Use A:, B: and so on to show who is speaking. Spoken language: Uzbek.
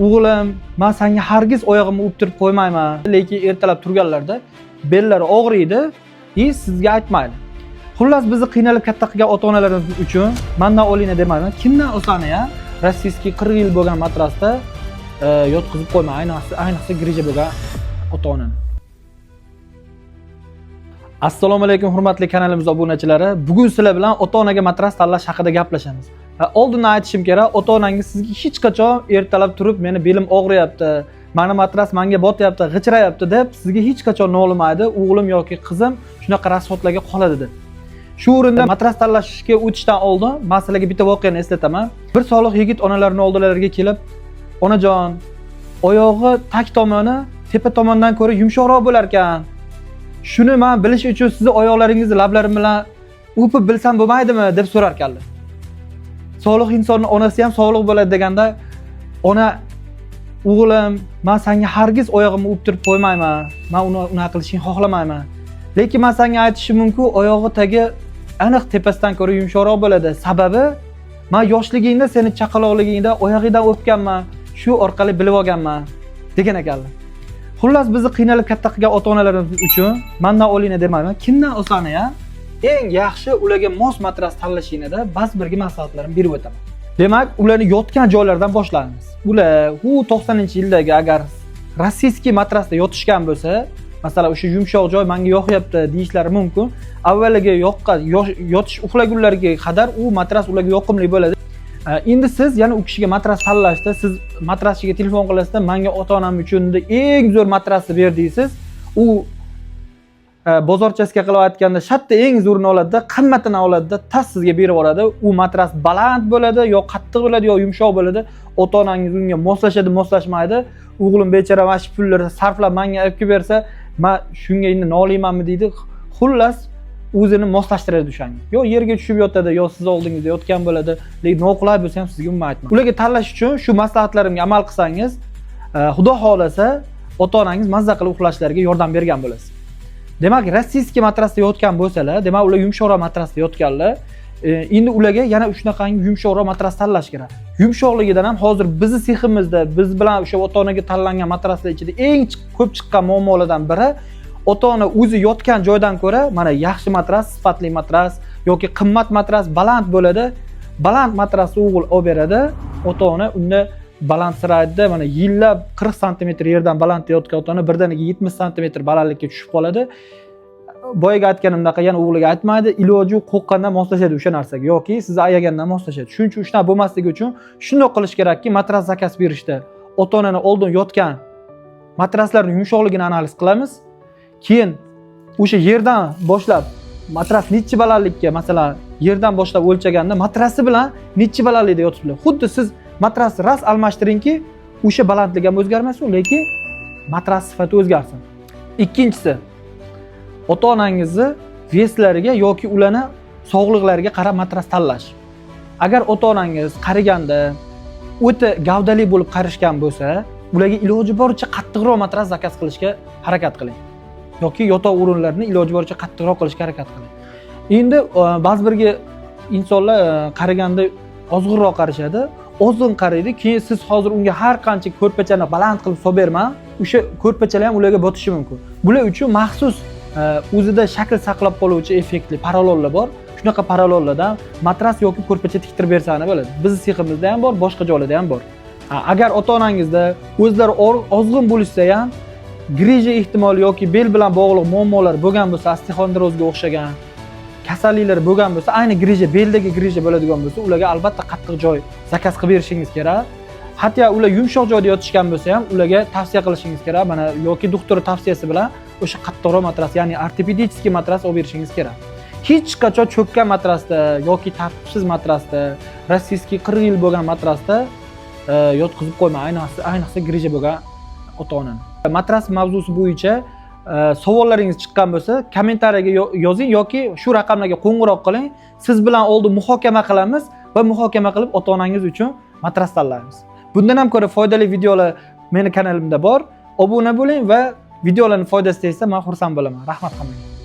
A: o'g'lim, men senga hargiz oyog'imni o'ptirib qo'ymayman, lekin ertalab turganlarda bellari og'riydi, sizga aytmaydi. Xullas bizni qiynalib katta qilgan ota-onalarimiz uchun mendan olinglar demayman. Kimdan olsani ya, rossiyskiy 40 yil bo'lgan matrasda yotqizib qo'yma, ayniqsa grija bo'lgan ota-onani. Assalomu alaykum hurmatli kanalimiz obunachilari. Bugun sizlar bilan ota-onaga matras tanlash haqida gaplashamiz. Oldindan aytishim kerak, ota-onangiz sizga hech qachon ertalab turib, meni belim og'riyapti, meni matras menga botyapti, g'ijirayapti deb sizga hech qachon nolimaydi, o'g'lim yoki qizim shunaqa rasvotlarga qoladi deb. Shu o'rinda matras tanlashga o'tishdan oldin men sizlarga bitta voqeani eslataman. Bir soliq yigit onalarning oldilariga kelib, "Onajon, oyog'i tak tomoni tepa tomondan ko'ra yumshoqroq bo'lar ekan. Shuni men bilish uchun sizni oyoqlaringizni lablarim bilan o'pib bilsam bo'lmaydimi?" deb so'rar ekanlar. Sog'liq insonning onasi ham sog'liq bo'ladi deganda, ona "O'g'lim, men senga hargiz oyog'imni o'ptirib qo'ymayman. Men unaqa qilishingni xohlamayman. Lekin men senga aytishim mumkin, oyog'i tagi aniq tepasidan ko'ra yumshoqroq bo'ladi. Sababi men yoshligingda seni chaqaloqligingda oyog'ingdan o'pganman, shu orqali bilib olganman" degan ekanlar. Xullas bizni qiynalib katta qilgan ota-onalarimiz uchun mendan olinglar demayman. Kimdan olsani ya, eng yaxshi ularga mos matras tanlashingizda ba'zi bir maslahatlarimni berib o'taman. Demak, ularni yotgan joylardan boshlaymiz. Ular 90-yildagi agar rossiyskiy matrasda yotishgan bo'lsa, masalan, o'sha yumshoq joy menga yoqyapti deyishlari mumkin. Avvaliga yotish uxlagunlariga qadar u matras ularga yoqimli bo'ladi. Endi siz yana u kishiga matras tanlashda, siz matraschiga telefon qilasizda, "Menga ota-onam uchun eng zo'r matrasni ber" deysiz. U bozorchasiga qilib aytganda shatda eng zo'rini oladida, qimmatini oladida, tas sizga berib yuboradi. U matras baland bo'ladi, yo qattiq bo'ladi, yo yumshoq bo'ladi. Ota-onangiz unga moslashadi, moslashmaydi. O'g'lim bechara mana shu pullarni sarflab menga olib kelib bersa, men shunga endi noliymanmi deydi. Xullas o'zini moslashtiradi o'shanga. Yo yerga tushib yotadi, yo siz oldingizda yotgan bo'ladi. Lekin noqulay bo'lsa ham sizga umuman aytmayman. Ularga tanlash uchun shu maslahatlarimga amal qilsangiz, Xudo xolasa ota-onangiz mazza qilib uxlashlariga yordam bergan bo'lasiz. Demak, rossiyskiy matrasda yotgan bo'lsalar, demak ular yumshoqroq matrasda yotganlar. Endi ularga yana shunaqangi yumshoqroq matras tanlash kerak. Yumshoqligidan ham hozir bizning seximizda biz bilan o'sha ota-onaga tanlangan matraslar ichida eng ko'p chiqqan muammolardan biri ota-ona o'zi yotgan joydan ko'ra mana yaxshi matras, sifatli matras yoki qimmat matras baland bo'ladi. Baland matrasni o'g'il olib beradi. Ota-ona unda balandsiraydi. Mana yillab 40 sm yerdan balandda yotgan ota-ona birdaniga 70 sm balandlikka tushib qoladi. Boyaga aytganimdek yana o'g'liga aytmaydi, iloji qo'rqqandan moslashadi o'sha narsaga yoki sizni ayagandan moslashadi. Shuning uchun shunaqa bo'lmasligi uchun shunday qilish kerakki, matras zakaz berishda ota-onani oldin yotgan matraslarning yumshoqligini analiz qilamiz. Keyin o'sha yerdan boshlab matras necha balandlikka, masalan, yerdan boshlab o'lchaganda matrasi bilan necha balandlikda yotibdi. Xuddi siz matrasni ras almashtiringki, o'sha balandlik ham o'zgarmasin, lekin matras sifati o'zgarsin. Ikkinchisi, ota-onangizni veslariga yoki ularni sog'liqlariga qarab matras tanlash. Agar ota-onangiz qariganda o'ta gavdali bo'lib qarishgan bo'lsa, ularga iloji boricha qattiqroq matras zakaz qilishga harakat qiling. Yoki yotoq o'rinlarini iloji boricha qattiqroq qilishga harakat qiling. Endi ba'zi bir insonlar qariganda ozg'inroq qarashadi. Ozg'in qaraydi, keyin siz hozir unga har qancha ko'rpachani baland qilib solib berma, o'sha ko'rpachalar ham ularga botishi mumkin. Bular uchun maxsus o'zida shakl saqlab qoluvchi effektli parallollar bor. Shunaqa parallollardan matras yoki ko'rpacha tiktirib bersani bo'ladi. Bizning seximizda ham bor, boshqa joylarda ham bor. Agar ota-onangizda o'zlari ozg'in bo'lishsa ham grija ehtimoli yoki bel bilan bog'liq muammolar bo'lgan bo'lsa, osteoxondrozga o'xshagan kasalliklar bo'lgan bo'lsa, ayni grija, beldagi grija bo'ladigan bo'lsa, ularga albatta qattiq joy zakaz qilib berishingiz kerak. Hatto ular yumshoq joyda yotishgan bo'lsa ham, ularga tavsiya qilishingiz kerak. Mana yoki doktor tavsiyasi bilan o'sha qattiqroq matras, ya'ni ortopediskiy matras olib berishingiz kerak. Hech qachon cho'kkan matrasda yoki tartibsiz matrasda, rossiyskiy 40 yil bo'lgan matrasda yotqizib qo'yma, ayniqsa grija bo'lgan ota-onani. Matras mavzusi bo'yicha savollaringiz chiqqan bo'lsa, kommentariyaga yozing yoki shu raqamlarga qo'ng'iroq qiling. Siz bilan oldin muhokama qilamiz va muhokama qilib ota-onangiz uchun matras tanlaymiz. Bundan ham ko'ra foydali videolar meni kanalimda bor. Obuna bo'ling va videolarning foydasi tegsa men xursand bo'laman. Rahmat hammaga.